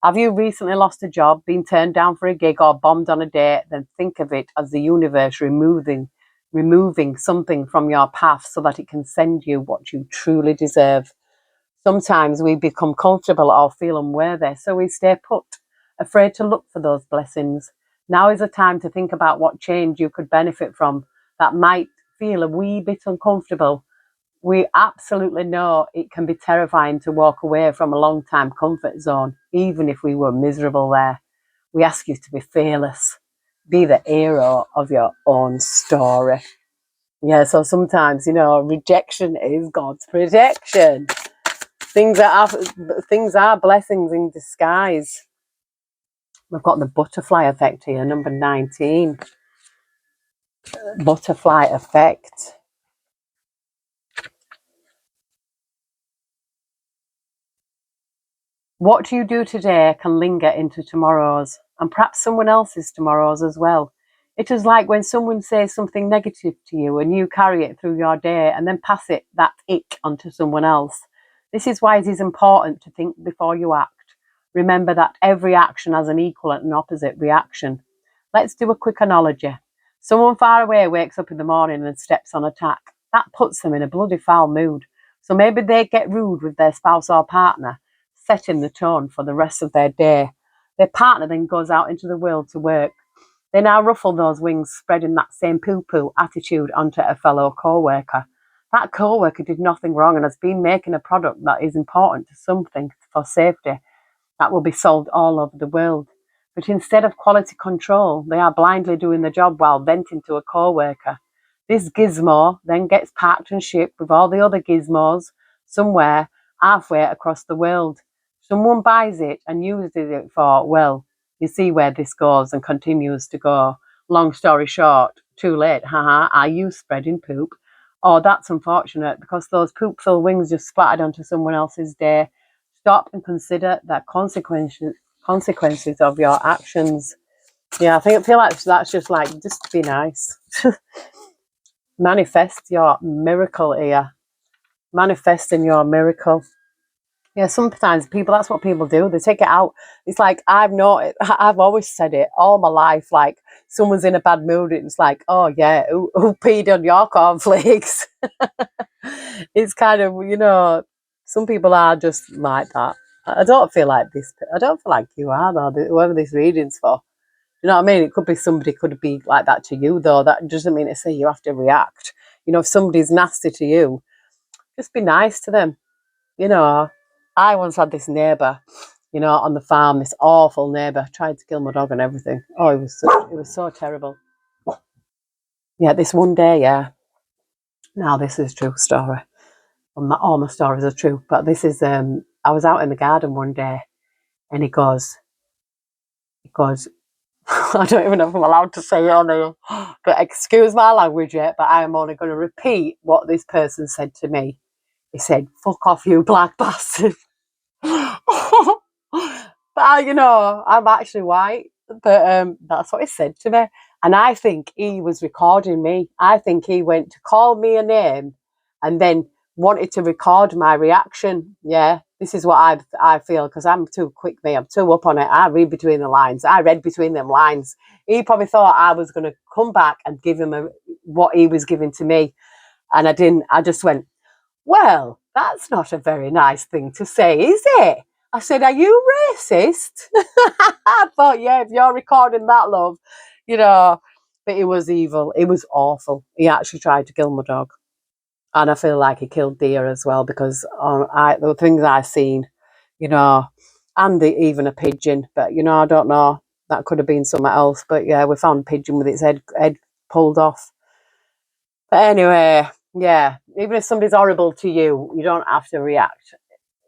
Have you recently lost a job, been turned down for a gig, or bombed on a date? Then think of it as the universe removing something from your path so that it can send you what you truly deserve. Sometimes we become comfortable or feel unworthy, so we stay put, afraid to look for those blessings. Now is the time to think about what change you could benefit from that might feel a wee bit uncomfortable. We absolutely know it can be terrifying to walk away from a long time comfort zone, even if we were miserable there. We ask you to be fearless, be the hero of your own story. Yeah, so sometimes, rejection is God's protection. Things are blessings in disguise. We've got the butterfly effect here, number 19. Butterfly effect. What you do today can linger into tomorrow's, and perhaps someone else's tomorrow's as well. It is like when someone says something negative to you and you carry it through your day and then pass that ick onto someone else. This is why it is important to think before you act. Remember that every action has an equal and an opposite reaction. Let's do a quick analogy. Someone far away wakes up in the morning and steps on a tack. That puts them in a bloody foul mood. So maybe they get rude with their spouse or partner, setting the tone for the rest of their day. Their partner then goes out into the world to work. They now ruffle those wings, spreading that same poo-poo attitude onto a fellow co-worker. That co-worker did nothing wrong and has been making a product that is important to something for safety that will be sold all over the world. But instead of quality control, they are blindly doing the job while venting to a co-worker. This gizmo then gets packed and shipped with all the other gizmos somewhere halfway across the world. Someone buys it and uses it for, well, you see where this goes and continues to go. Long story short, too late, haha, are you spreading poop? Oh, that's unfortunate because those poop-filled wings just splattered onto someone else's day. Stop and consider the consequences of your actions. Yeah, I feel like that's just like, just be nice. Manifest your miracle here. Manifesting your miracle. Yeah, sometimes people, that's what people do. They take it out. It's like, I've always said it all my life. Like, someone's in a bad mood. It's like, oh yeah, who peed on your cornflakes? It's kind of, some people are just like that. I don't feel like this. I don't feel like you are, though, whoever this reading's for. You know what I mean? It could be somebody could be like that to you, though. That doesn't mean to say you have to react. If somebody's nasty to you, just be nice to them. I once had this neighbour, on the farm, this awful neighbour, tried to kill my dog and everything. Oh, it was so terrible. Yeah, this one day, yeah. Now, this is a true story. Well, all my stories are true, but this is, I was out in the garden one day and he goes, I don't even know if I'm allowed to say it on here, but excuse my language yet, but I am only going to repeat what this person said to me. He said, "Fuck off, you black bastard." But I'm actually white, but that's what he said to me. And I think he was recording me. I think he went to call me a name and then wanted to record my reaction. Yeah, this is what I feel, because I'm too quick, me. I'm too up on it. I read between the lines. I read between them lines. He probably thought I was going to come back and give him what he was giving to me. And I didn't. I just went, well, that's not a very nice thing to say, is it? I said, are you racist? I thought, yeah, if you're recording that, love, but it was evil. It was awful. He actually tried to kill my dog. And I feel like he killed deer as well, because the things I've seen, and even a pigeon, but, I don't know. That could have been something else. But yeah, we found a pigeon with its head pulled off. But anyway, yeah, even if somebody's horrible to you, you don't have to react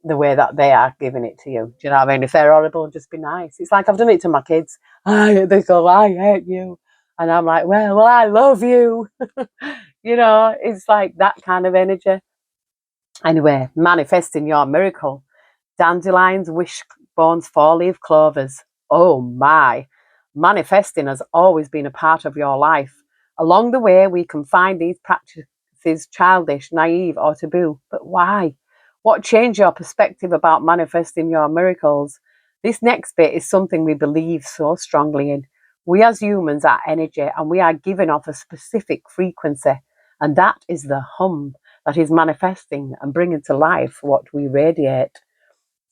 the way that they are giving it to you. Do you know what I mean? If they're horrible, just be nice. It's like I've done it to my kids. They go, I hate you. And I'm like, well, I love you. It's like that kind of energy. Anyway, manifesting your miracle. Dandelions, wishbones, four-leaf clovers. Oh my. Manifesting has always been a part of your life. Along the way, we can find these practices childish, naive, or taboo. But why? What changed your perspective about manifesting your miracles? This next bit is something we believe so strongly in. We as humans are energy, and we are giving off a specific frequency, and that is the hum that is manifesting and bringing to life what we radiate.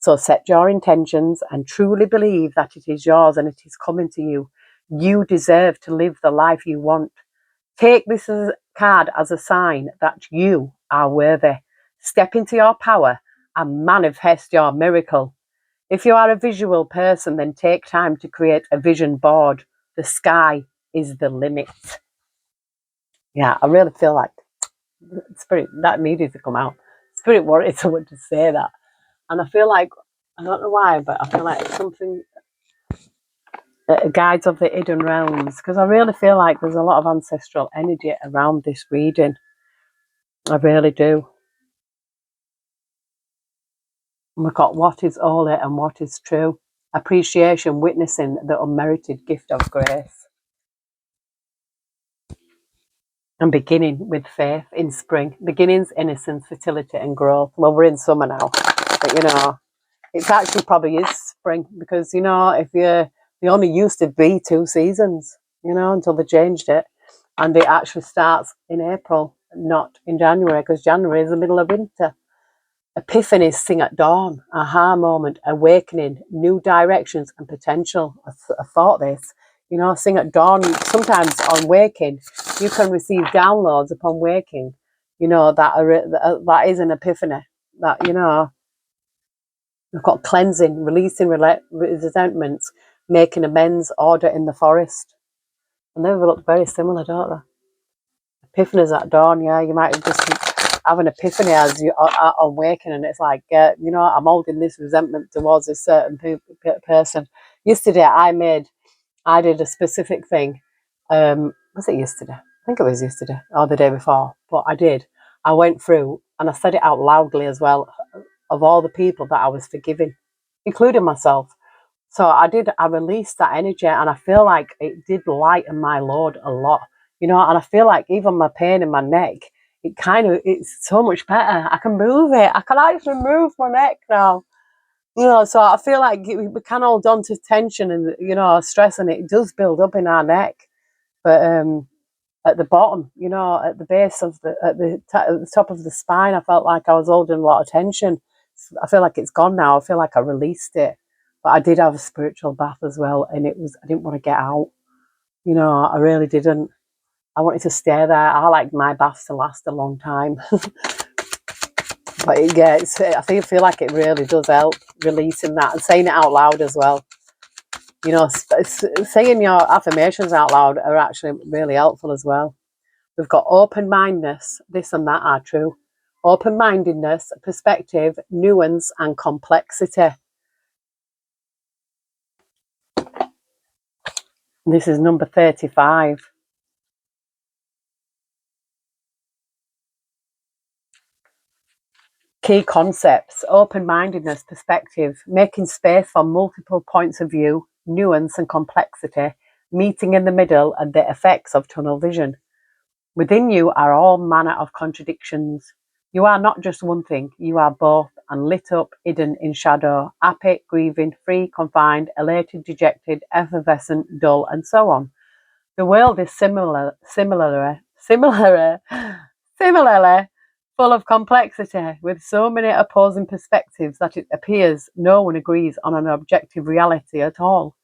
So set your intentions and truly believe that it is yours and it is coming to you. You deserve to live the life you want. Take this card as a sign that you are worthy. Step into your power and manifest your miracle. If you are a visual person, then take time to create a vision board. The sky is the limit. Yeah, I really feel like Spirit, that needed to come out. Spirit wanted someone to say that. And I feel like, I don't know why, but I feel like it's something, guides of the hidden realms, because I really feel like there's a lot of ancestral energy around this reading. I really do. And we've got what is holy and what is true. Appreciation, witnessing the unmerited gift of grace. And beginning with faith in spring. Beginnings, innocence, fertility and growth. Well, we're in summer now, but it actually probably is spring, because if they only used to be 2 seasons, until they changed it, and it actually starts in April, not in January, because January is the middle of winter. Epiphanies, sing at dawn, aha moment, awakening, new directions and potential. I thought this, sing at dawn. Sometimes on waking, you can receive downloads upon waking, that is an epiphany. That, we've got cleansing, releasing resentments, making amends, order in the forest. And they look very similar, don't they? Epiphanies at dawn, yeah. You might just have an epiphany as you are awakening, and it's like, you know, I'm holding this resentment towards a certain person. Yesterday, I did a specific thing. Was it yesterday? I think it was yesterday or the day before. But I went through and I said it out loudly as well, of all the people that I was forgiving, including myself. So I released that energy, and I feel like it did lighten my load a lot, you know, and I feel like even my pain in my neck, it's so much better. I can move it. I can actually move my neck now. You know, so I feel like we can hold on to tension and, you know, stress, and it does build up in our neck. But at the bottom, you know, at the base of at the top of the spine, I felt like I was holding a lot of tension. I feel like it's gone now. I feel like I released it. But I did have a spiritual bath as well, and I didn't want to get out. You know, I really didn't. I wanted to stay there. I like my baths to last a long time. But I feel like it really does help releasing that and saying it out loud as well. You know, saying your affirmations out loud are actually really helpful as well. We've got open-mindedness. This and that are true. Open-mindedness, perspective, nuance, and complexity. This is number 35. Key concepts: open-mindedness, perspective, making space for multiple points of view, nuance and complexity, meeting in the middle, and the effects of tunnel vision. Within you are all manner of contradictions. You are not just one thing, you are both, and lit up, hidden in shadow, happy, grieving, free, confined, elated, dejected, effervescent, dull, and so on. The world is similarly full of complexity, with so many opposing perspectives that it appears no one agrees on an objective reality at all.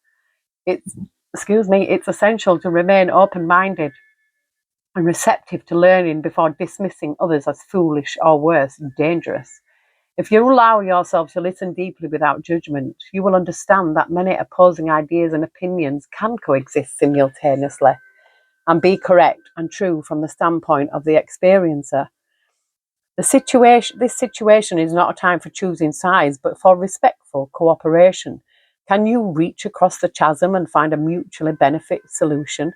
It's essential to remain open-minded and receptive to learning before dismissing others as foolish or worse, dangerous. If you allow yourself to listen deeply without judgment, you will understand that many opposing ideas and opinions can coexist simultaneously and be correct and true from the standpoint of the experiencer. This situation is not a time for choosing sides, but for respectful cooperation. Can you reach across the chasm and find a mutually beneficial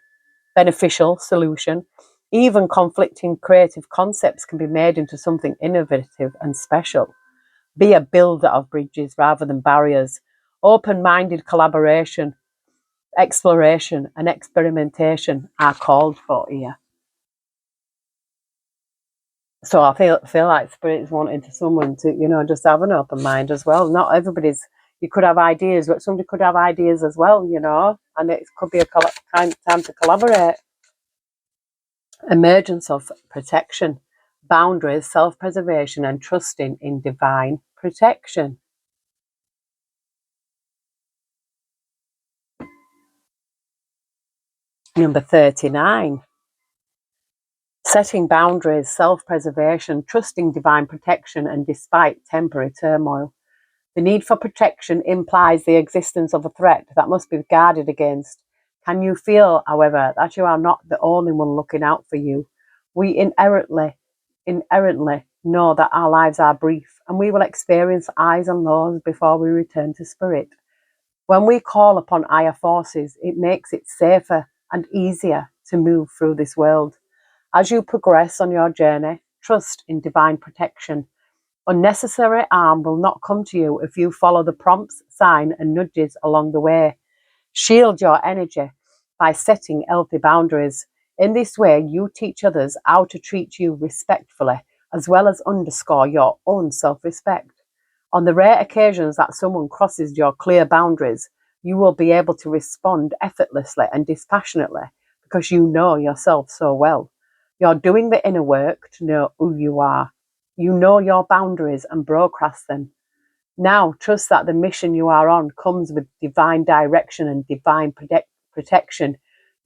solution? Even conflicting creative concepts can be made into something innovative and special. Be a builder of bridges rather than barriers. Open-minded collaboration, exploration, and experimentation are called for here. So I feel like Spirit's wanting someone to, you know, just have an open mind as well. Not everybody's. You could have ideas, but somebody could have ideas as well, you know, and it could be a time to collaborate. Emergence of protection, boundaries, self-preservation, and trusting in divine protection. Number 39. Setting boundaries, self-preservation, trusting divine protection, and despite temporary turmoil. The need for protection implies the existence of a threat that must be guarded against. Can you feel, however, that you are not the only one looking out for you? We inherently know that our lives are brief, and we will experience highs and lows before we return to spirit. When we call upon higher forces, it makes it safer and easier to move through this world. As you progress on your journey, trust in divine protection. Unnecessary harm will not come to you if you follow the prompts, signs, and nudges along the way. Shield your energy by setting healthy boundaries. In this way, you teach others how to treat you respectfully, as well as underscore your own self-respect. On the rare occasions that someone crosses your clear boundaries, you will be able to respond effortlessly and dispassionately because you know yourself so well. You're doing the inner work to know who you are. You know your boundaries and broadcast them. Now trust that the mission you are on comes with divine direction and divine protection.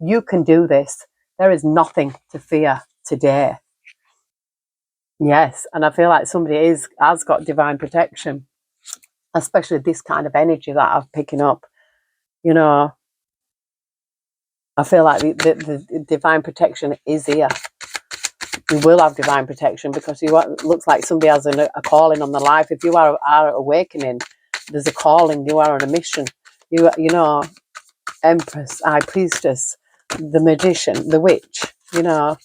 You can do this. There is nothing to fear today. Yes, and I feel like somebody has got divine protection, especially this kind of energy that I'm picking up. You know, I feel like the divine protection is here. You will have divine protection because it looks like somebody has a calling on their life. If you are awakening, there's a calling. You are on a mission. You know, Empress, High Priestess, the Magician, the Witch. You know,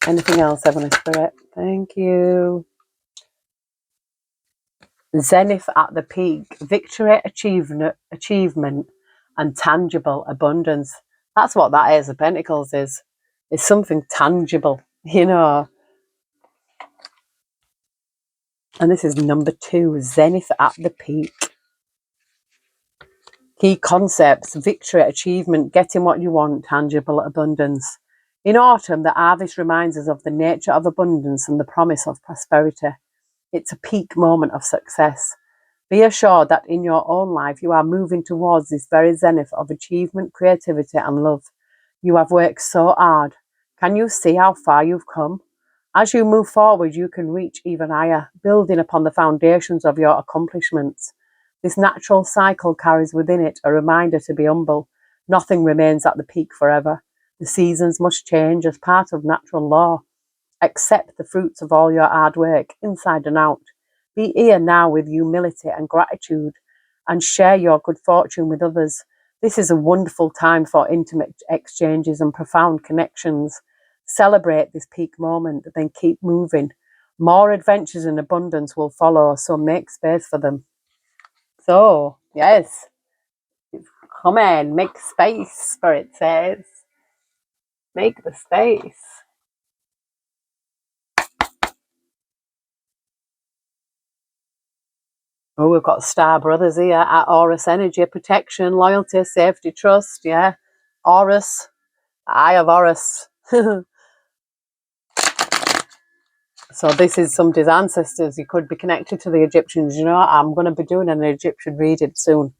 anything else, Heavenly Spirit? Thank you. Zenith at the peak, victory, achievement, and tangible abundance. That's what that Ace of Pentacles is. It's something tangible, you know. And this is number 2, Zenith at the peak. Key concepts, victory, achievement, getting what you want, tangible abundance. In autumn, the harvest reminds us of the nature of abundance and the promise of prosperity. It's a peak moment of success. Be assured that in your own life, you are moving towards this very zenith of achievement, creativity, and love. You have worked so hard. Can you see how far you've come? As you move forward, you can reach even higher, building upon the foundations of your accomplishments. This natural cycle carries within it a reminder to be humble. Nothing remains at the peak forever. The seasons must change as part of natural law. Accept the fruits of all your hard work, inside and out. Be here now with humility and gratitude, and share your good fortune with others. This is a wonderful time for intimate exchanges and profound connections. Celebrate this peak moment, then keep moving. More adventures and abundance will follow, so make space for them. So, yes, come on, make space, Spirit says. Make the space. Oh, we've got Star Brothers here at Horus Energy, protection, loyalty, safety, trust, yeah. Horus, the Eye of Horus. So this is somebody's ancestors. You could be connected to the Egyptians. You know, I'm going to be doing an Egyptian reading soon.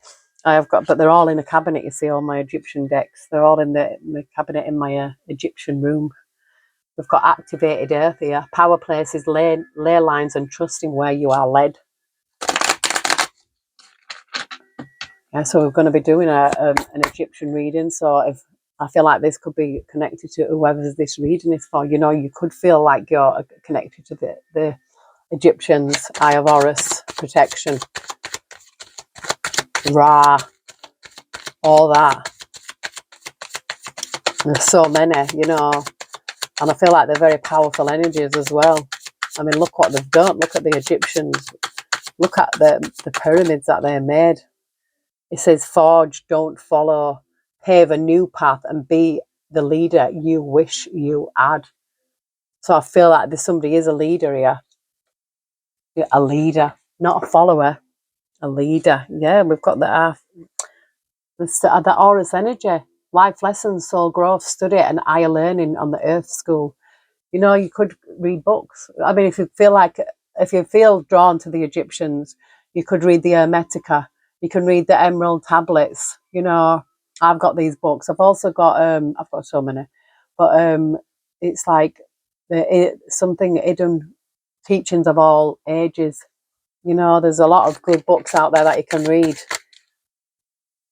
But they're all in a cabinet, you see, all my Egyptian decks. They're all in the cabinet in my Egyptian room. We've got activated earth here. Power places, ley lines, and trusting where you are led. Yeah, so we're going to be doing an Egyptian reading. So if I feel like this could be connected to whoever this reading is for, you know, you could feel like you're connected to the Egyptians, Eye of Horus, protection, Ra, all that. There's so many, you know, and I feel like they're very powerful energies as well. I mean, look what they've done. Look at the Egyptians. Look at the pyramids that they made. It says, forge, don't follow, pave a new path and be the leader you wish you had. So I feel like somebody is a leader here. A leader, not a follower, a leader. Yeah, we've got the Horus energy, life lessons, soul growth, study and higher learning on the Earth School. You know, you could read books. I mean, if you feel drawn to the Egyptians, you could read the Hermetica. You can read the Emerald Tablets. You know, I've got these books. I've also got I've got so many, but it's like something hidden teachings of all ages. You know, there's a lot of good books out there that you can read.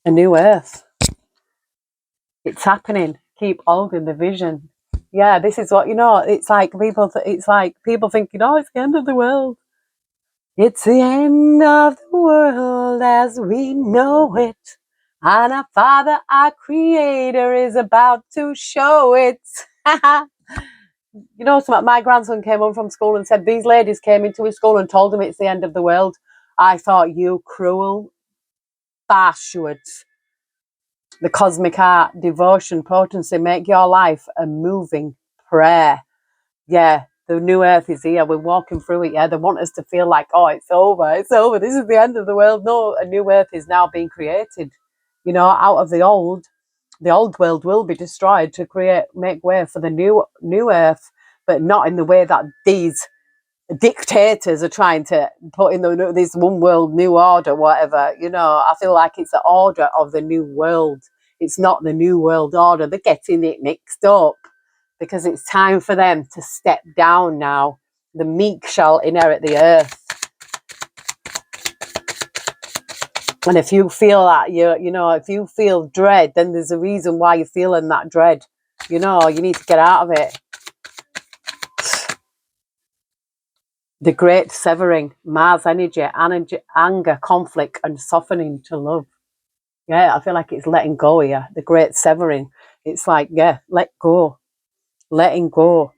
A new Earth. It's happening. Keep holding the vision. Yeah, this is what, you know, it's like people thinking, oh, it's the end of the world. It's the end of the world as we know it. And our Father, our Creator, is about to show it. You know, my grandson came home from school and said, these ladies came into his school and told him it's the end of the world. I thought, you cruel bastards. The cosmic heart, devotion, potency, make your life a moving prayer. Yeah, the new earth is here. We're walking through it. Yeah, they want us to feel like, oh, it's over. It's over. This is the end of the world. No, a new earth is now being created. You know, out of the old world will be destroyed to make way for the new earth, but not in the way that these dictators are trying to put in this one world new order, whatever. You know, I feel like it's the order of the new world. It's not the new world order. They're getting it mixed up because it's time for them to step down now. The meek shall inherit the earth. And if you feel that, if you feel dread, then there's a reason why you're feeling that dread. You know, you need to get out of it. The great severing, Mars energy, anger, conflict, and softening to love. Yeah, I feel like it's letting go here. The great severing. It's like, yeah, let go, letting go.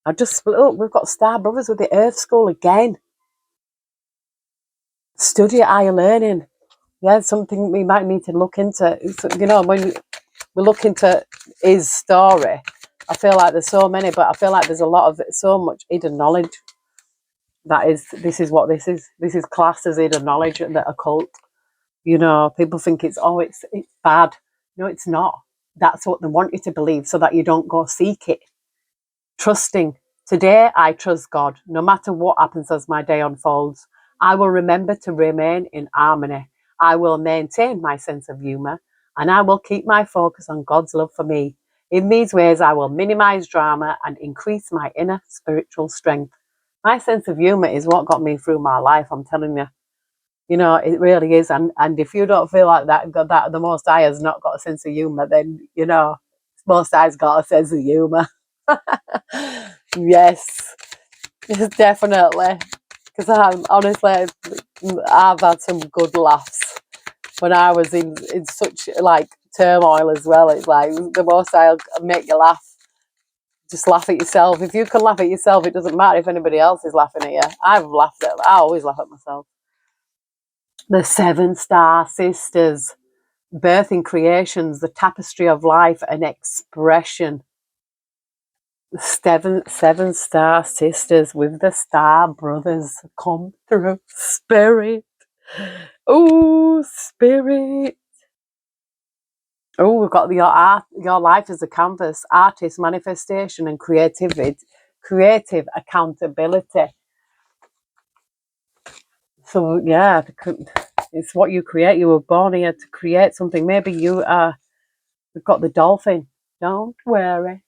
I just look, we've got Star Brothers with the Earth School again. Study at higher learning. Yeah, something we might need to look into. You know, when we look into his story, I feel like there's so many, but I feel like there's a lot of so much hidden knowledge. That is, this is what this is. This is classed as hidden knowledge and the occult. You know, people think it's bad. No, it's not. That's what they want you to believe, so that you don't go seek it. Trusting. Today, I trust God. No matter what happens as my day unfolds, I will remember to remain in harmony. I will maintain my sense of humour, and I will keep my focus on God's love for me. In these ways, I will minimise drama and increase my inner spiritual strength. My sense of humour is what got me through my life, I'm telling you. You know, it really is. And if you don't feel like that the Most High has not got a sense of humour, then, you know, Most High's got a sense of humour. Yes, definitely. Because I've had some good laughs when I was in such like turmoil as well. It's like the Most I'll make you laugh. Just laugh at yourself. If you can laugh at yourself, it doesn't matter if anybody else is laughing at you. I always laugh at myself. The Seven Star Sisters, birthing creations, the tapestry of life and expression. Seven Star Sisters with the Star Brothers come through. Spirit. Oh, spirit. Oh, we've got your art, your life as a canvas, artist, manifestation, and creative accountability. So yeah, it's what you create. You were born here to create something. Maybe you are. We've got the dolphin. Don't worry,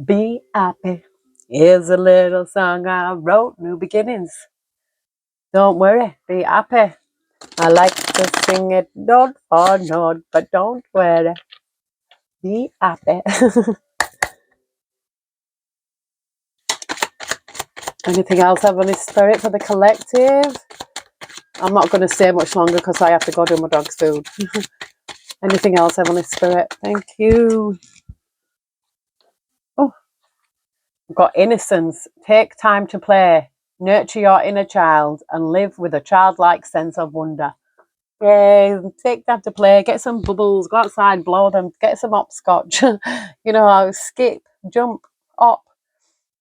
be happy. Here's a little song I wrote, New Beginnings. Don't worry, be happy. I like to sing it note for note, but don't worry, be happy. Anything else, Heavenly Spirit, for the collective? I'm not going to stay much longer because I have to go do my dog's food. Anything else, Heavenly Spirit? Thank you. Oh, we've got innocence. Take time to play. Nurture your inner child and live with a childlike sense of wonder. Yay, take time to play. Get some bubbles. Go outside, blow them. Get some hopscotch. You know, skip, jump, hop.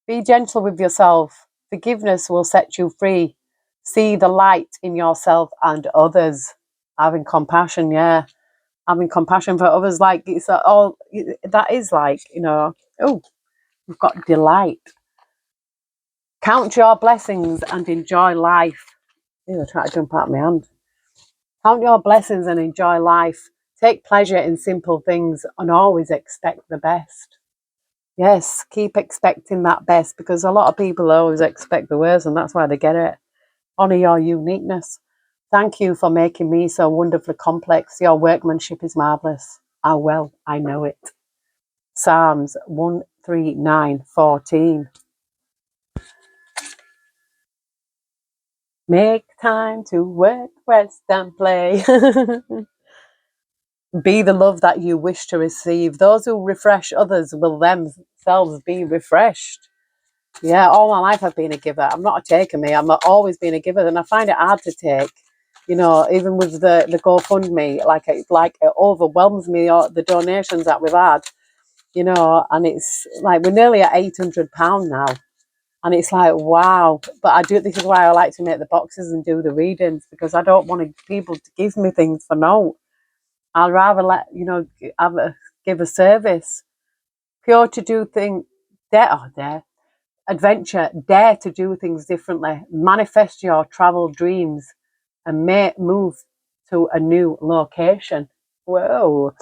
Be gentle with yourself. Forgiveness will set you free. See the light in yourself and others. Having compassion, yeah. Having compassion for others, like it's all that is like, you know. Oh, we've got delight. Count your blessings and enjoy life. Ew, I try to jump out of my hand. Count your blessings and enjoy life. Take pleasure in simple things and always expect the best. Yes, keep expecting that best, because a lot of people always expect the worst, and that's why they get it. Honour your uniqueness. Thank you for making me so wonderfully complex. Your workmanship is marvellous. How well I know it. Psalms 139:14. Make time to work, rest, and play. Be the love that you wish to receive. Those who refresh others will themselves be refreshed. Yeah, all my life I've been a giver. I'm not a taker, me. I'm always been a giver, and I find it hard to take. You know, even with the GoFundMe, it overwhelms me, the donations that we've had. You know, and it's like we're nearly at £800 now, and it's like wow. But I do. This is why I like to make the boxes and do the readings, because I don't want people to give me things for no. I'd rather give a service, pure to do things. Dare adventure, dare to do things differently, manifest your travel dreams, and move to a new location. Whoa,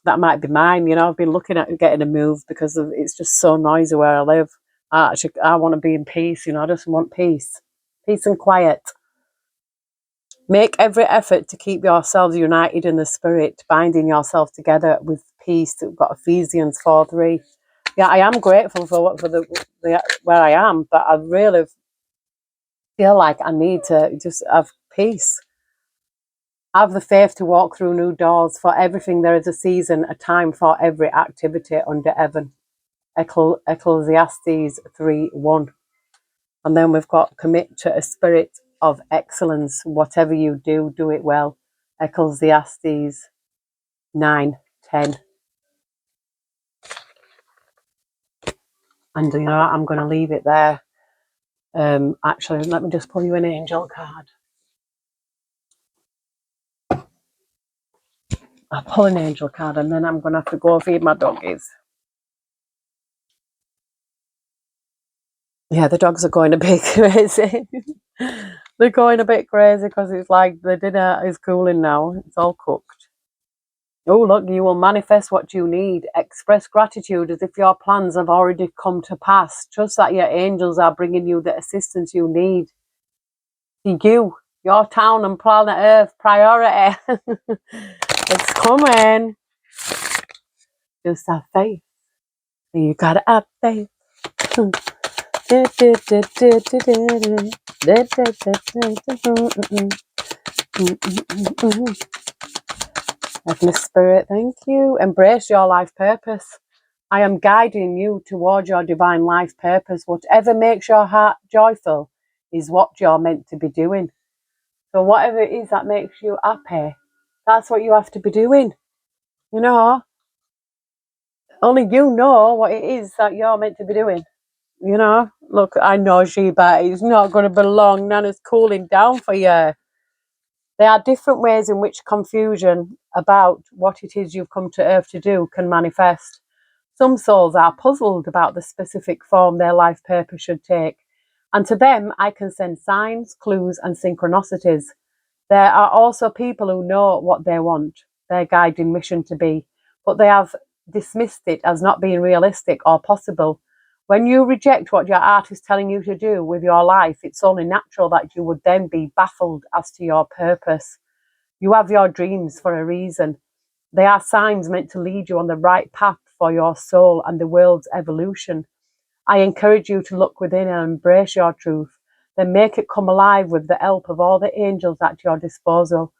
that might be mine. You know, I've been looking at getting a move because it's just so noisy where I live. I want to be in peace. You know, I just want peace and quiet. Make every effort to keep yourselves united in the spirit, binding yourself together with peace. We've got Ephesians 4:3. Yeah, I am grateful for where I am, but I really feel like I need to just have peace. Have the faith to walk through new doors. For everything there is a season, a time for every activity under heaven. Ecclesiastes 3:1. And then we've got commit to a spirit of excellence. Whatever you do, do it well. Ecclesiastes 9:10. And I'm going to leave it there. Actually, let me just pull you an angel card. I'll pull an angel card and then I'm going to have to go feed my doggies. Yeah, the dogs are going a bit crazy. They're going a bit crazy because it's like the dinner is cooling now. It's all cooked. Oh, look, you will manifest what you need. Express gratitude as if your plans have already come to pass. Trust that your angels are bringing you the assistance you need. You, your town and planet Earth priority. It's coming. Just have faith. You gotta have faith. Heavenly Spirit, thank you. Embrace your life purpose. I am guiding you towards your divine life purpose. Whatever makes your heart joyful is what you're meant to be doing. So whatever it is that makes you happy, that's what you have to be doing. Only you know what it is that you're meant to be doing. Look, I know Sheba, it's not going to be long. Nana's cooling down for you. There are different ways in which confusion about what it is you've come to Earth to do can manifest. Some souls are puzzled about the specific form their life purpose should take, and to them I can send signs, clues, and synchronicities. There are also people who know what they want their guiding mission to be, but they have dismissed it as not being realistic or possible. When you reject what your heart is telling you to do with your life, it's only natural that you would then be baffled as to your purpose. You have your dreams for a reason. They are signs meant to lead you on the right path for your soul and the world's evolution. I encourage you to look within and embrace your truth, then make it come alive with the help of all the angels at your disposal.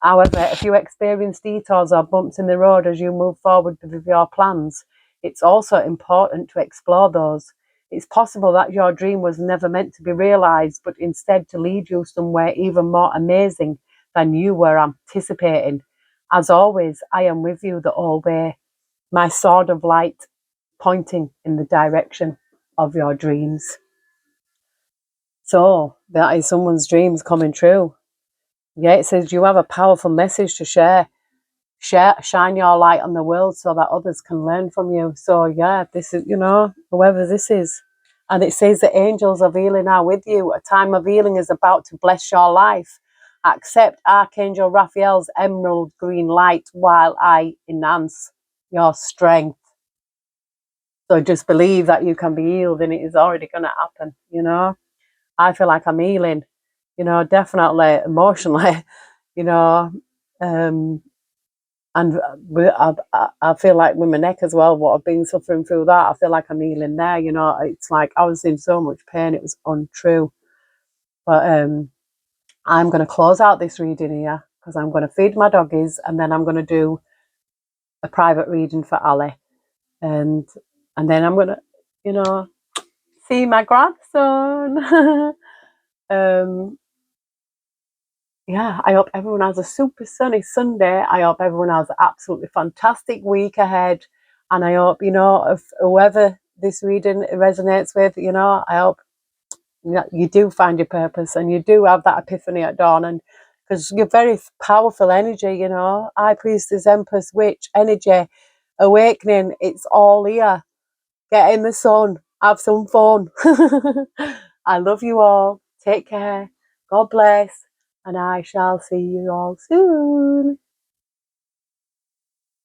However, if you experience detours or bumps in the road as you move forward with your plans, it's also important to explore those. It's possible that your dream was never meant to be realized, but instead to lead you somewhere even more amazing than you were anticipating. As always, I am with you the whole way, my sword of light pointing in the direction of your dreams. So, that is someone's dreams coming true. Yeah, it says you have a powerful message to share. Shine your light on the world so that others can learn from you. So yeah, this is, whoever this is. And it says the angels of healing are with you. A time of healing is about to bless your life. Accept Archangel Raphael's emerald green light while I enhance your strength. So just believe that you can be healed and it is already going to happen, I feel like I'm healing, definitely emotionally, you know. And I feel like with my neck as well, what I've been suffering through that, I feel like I'm healing there, It's like I was in so much pain, it was untrue. But I'm going to close out this reading here because I'm going to feed my doggies and then I'm going to do a private reading for Ali. And then I'm going to, see my grandson. Yeah, I hope everyone has a super sunny Sunday. I hope everyone has an absolutely fantastic week ahead. And I hope, if whoever this reading resonates with, I hope you do find your purpose and you do have that epiphany at dawn. And because you're very powerful energy, High Priestess, Empress, Witch, energy, awakening, it's all here. Get in the sun, have some fun. I love you all. Take care. God bless. And I shall see you all soon.